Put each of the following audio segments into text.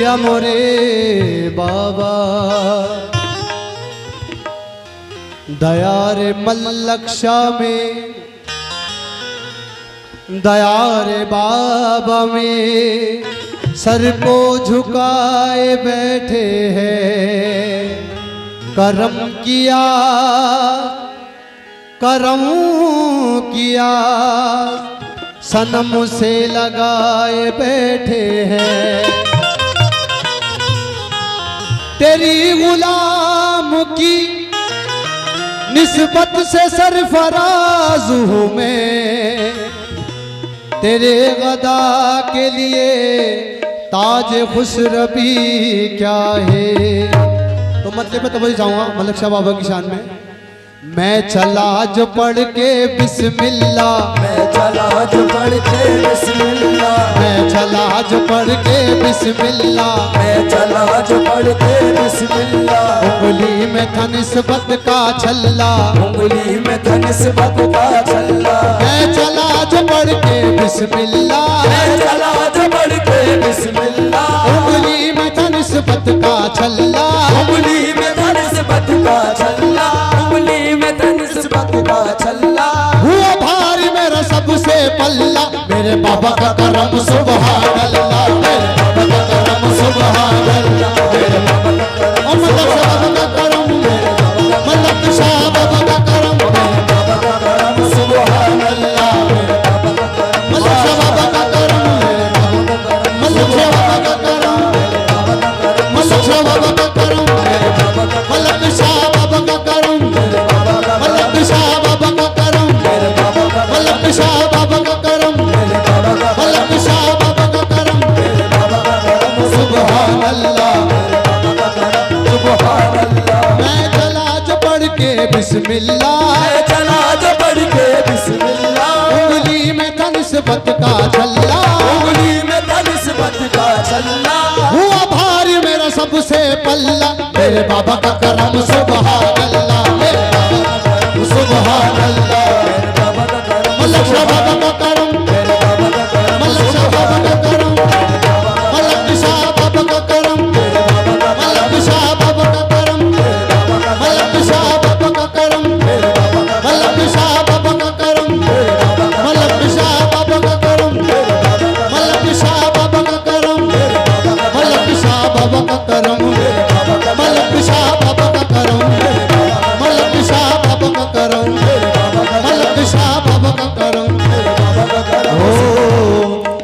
या मोरे बाबा दया रे मल्लक्षा में, दया रे बाबा में सर को झुकाए बैठे हैं। करम किया करम किया सनम से लगाए बैठे हैं। तेरी गुलाम की निस्बत से सरफराज हूँ मैं, तेरे गदा के लिए ताज खुशरबी क्या है। तो मतलब मैं तो वही जाऊँगा मलक शाह बाबा की शान में। मैं चला जो पढ़ के बिस्मिल्लाह, मैं चला जो पढ़ के बिस्मिल्लाह, मैं चला जो पढ़ के बिस्मिल्लाह, मैं चला जो पढ़ के बिस्मिल्लाह। उंगली में था निस्बत का छल्ला, उंगली में था निस्बत का छल्ला। मैं चला जो पढ़ के बिस्मिल्लाह, मैं चला जो पढ़ के बिस्मिल्लाह। उंगली में था निस्बत का छल्ला, उंगली में था निस्बत का छल्ला, उंगली में था निस्बत का छल्ला। हुआ भारी मेरा सबसे पल्ला, मेरे बाबा का करम सुभान अल्लाह, मेरे बाबा का करम सुभान अल्लाह, मेरे बाबा का करम, मलक शाह बाबा का करम, मेरे बाबा का करम सुभान अल्लाह, मेरे बाबा का करम, मलक शाह बाबा का करम, मलक शाह बाबा का करम, मलक शाह बाबा का करम, मलक शाह बाबा का करम, मलक शाह बाबा का करम, मलक शाह बाबा का करम, मलक शाह बाबा का करम, सुभान अल्लाह सुभान अल्लाह। मैं चला जो पढ़ के बिस्मिल्लाह, मैं चला जो पढ़ के बिस्मिल्लाह। उंगली में था निस्बत का छल्ला, उंगली में था निस्बत का छल्ला। हुआ भारी मेरा सबसे पल्ला, मेरे बाबा का करम सुभान अल्लाह, मेरे बाबा का करम सुभान अल्लाह, मेरे बाबा का करम, मलक शाह बाबा का करम, मेरे बाबा का करम, मलक शाह बाबा का करम, मलक शाह बाबा का करम, मलक शाह बाबा का करम, मलक शाह बाबा का करम, मलक शाह बाबा का करम, मलक शाह बाबा का करम, मलक शाह बाबा का करम, मलक शाह बाबा का करम, मलक शाह बाबा का करम, मलक शाह बाबा का करम, मलक शाह बाबा का करम।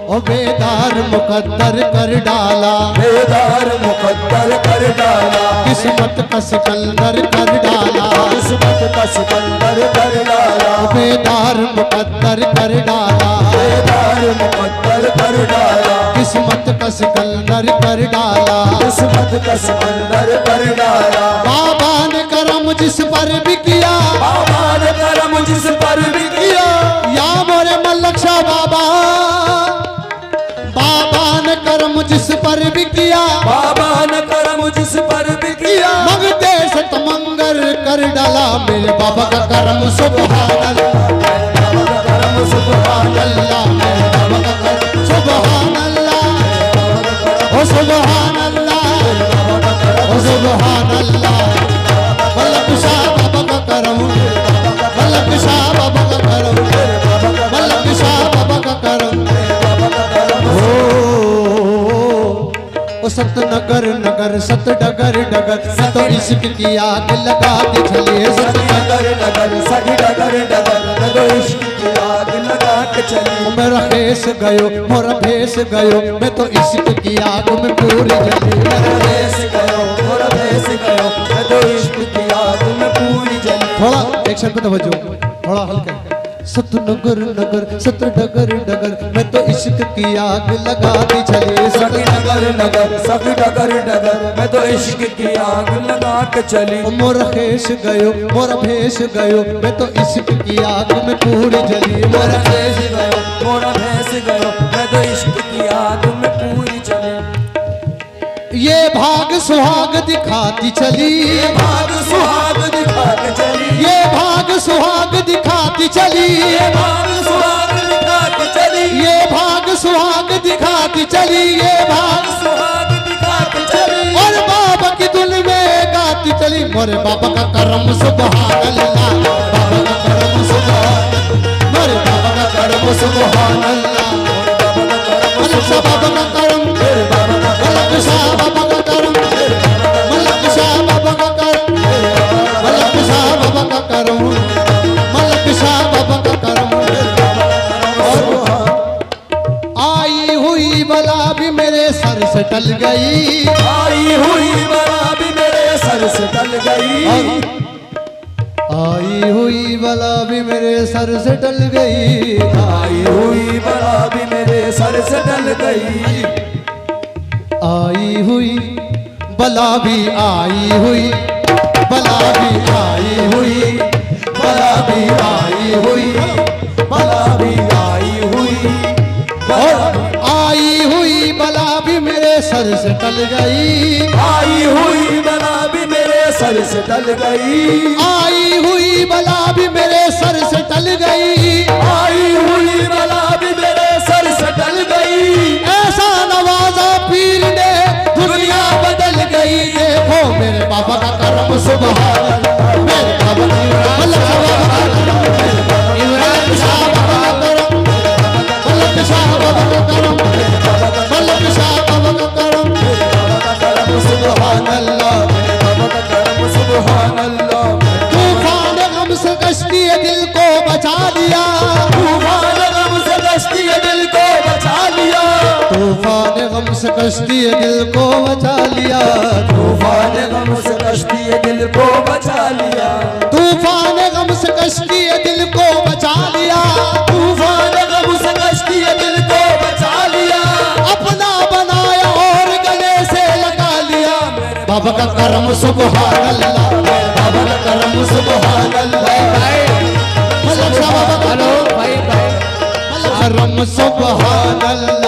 ओ बेदार मुकद्दर कर डाला, बेदार मुकद्दर कर डाला, किस्मत का सिकंदर कर डाला, किस्मत का सिकंदर कर डाला। बेदार मुकद्दर कर डाला, बेदार मुकद्दर कर डाला, किस्मत का सिकंदर कर डाला, किस्मत का सिकंदर कर डाला। बाबा ने करम जिस पर भी किया, बाबा ने करम जिस पर भी किया, या मोरे मलक शाह बाबा, बाबा ने करम जिस पर भी किया, बाबा ने करम जिस पर भी किया, मंगते से तमंगर कर डाला, मेरे बाबा का करम सुभान अल्लाह, मेरे बाबा का करम सुभान अल्लाह, मेरे बाबा का करम सुभान अल्लाह, ओ सुभान अल्लाह, ओ सुभान अल्लाह। मलक शाह बाबा का करम, मलक शाह बाबा का करम, मलक शाह बाबा का करम। ओ सतनगर नगर सत डगर डगर, मैं तो इश्क की आग लगा दी चलिए, नगर नगर सही डगर डगर, मैं तो इश्क की आग लगा के चली। मेरा भेस गयो मोरा भेस गयो, मैं तो इश्क की आग में पूरी जली, मेरा भेस गयो मोरा भेस गयो, मैं तो इश्क की आग में पूरी जली। थोड़ा एक्शन पे तवज्जो, थोड़ा हल्का। सतनगर नगर सत डगर डगर, मैं तो इश्क की आग लगा दी चली, सही नगर नगर सही डगर डगर, मैं तो इश्क की आग लगा के चली। मोरा भेस गयो मोरा भेस गयो, मैं तो इश्क की आग में पूरी जली, मोरा भेस गयो मोरा भेस गयो, मैं तो इश्क की आग में पूरी चली। ये भाग सुहाग दिखाती चली, ये भाग सुहाग दिखा के चली, ये भाग सुहाग दिखाती चली, ये भाग सुहाग दिखा के चली, ये भाग सुहाग दिखाती चली, ये भाग सुहाग दिखा मोरे बाबा का करम सुभान अल्लाह, बाबा का करम सुभान, मोरे बाबा का करम सुभान अल्लाह। मलक शाह बाबा का करम, मलक शाह बाबा का करम, मलक शाह बाबा का करम, मलक शाह बाबा का करम, मलक शाह बाबा का करम। आई हुई बला भी मेरे सर से टल गई, आई हुई बला भी मेरे सर से टल गई, आई हुई बला भी मेरे सर से टल गई, आई हुई बला भी मेरे सर से टल गई, आई हुई बला भी आई हुई, बला भी आई हुई, बला भी आई हुई, बला भी आई हुई, और आई हुई बला भी मेरे सर से टल गई, आई हुई बला भी मेरे सर से टल गई, आई हुई बला भी मेरे सर से टल गई, आई हुई बला भी मेरे सर से टल गई, ऐसा नवाजा पीर ने दुनिया बदल गई। देखो मेरे बाबा का करम सुभान अल्लाह, मेरे बाबा का मलक शाह बाबा का करम, मलक शाह बाबा का करम, मलक शाह बाबा का करम, सुभान अल्लाह, सुभान अल्लाह। तूफान गम से कश्ती दिल को बचा लिया, तूफान गम से कश्ती दिल को बचा लिया, तूफान गम से कश्ती दिल को बचा लिया, तूफान गम से कश्ती दिल को बचा लिया, तूफान गम से कश्ती दिल को बचा लिया, तूफान गम से कश्ती दिल को बचा लिया, अपना बनाया और गले से लगा लिया। बाबा का करम सुभान अल्लाह, बाबा का करम सुभान अल्लाह, मलक शाह बाबा का करम सुभान अल्लाह।